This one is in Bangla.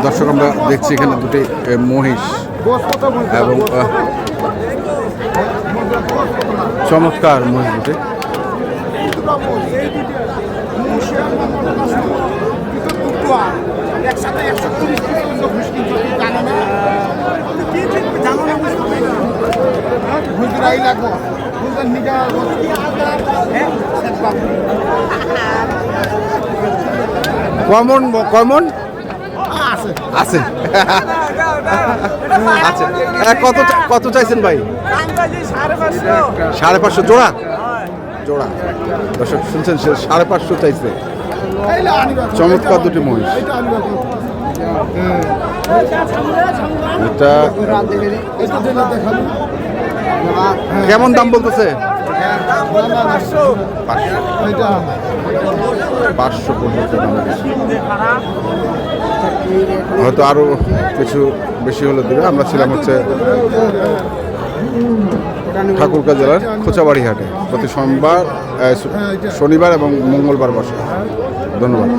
দর্শক আমরা দেখছি এখানে দুটি মহিষ এবং চমৎকার মহিষ দুটি। কমন কমন আছে আচ্ছা, কত কত চাইছেন ভাই? 550 জোড়া জোড়া। দর্শক শুনছেন, সে 550 চাইছে। চমৎকার দুটি মহিষ। এটা কেমন দাম বলতেছে? 500 পর্যন্ত দাম। হয়তো আরো কিছু বেশি হলে দেবে। আমরা ছিলাম হচ্ছে ঠাকুরগাঁ জেলার খোঁচাবাড়ি হাটে, প্রতি সোমবার, শনিবার এবং মঙ্গলবার বসে। ধন্যবাদ।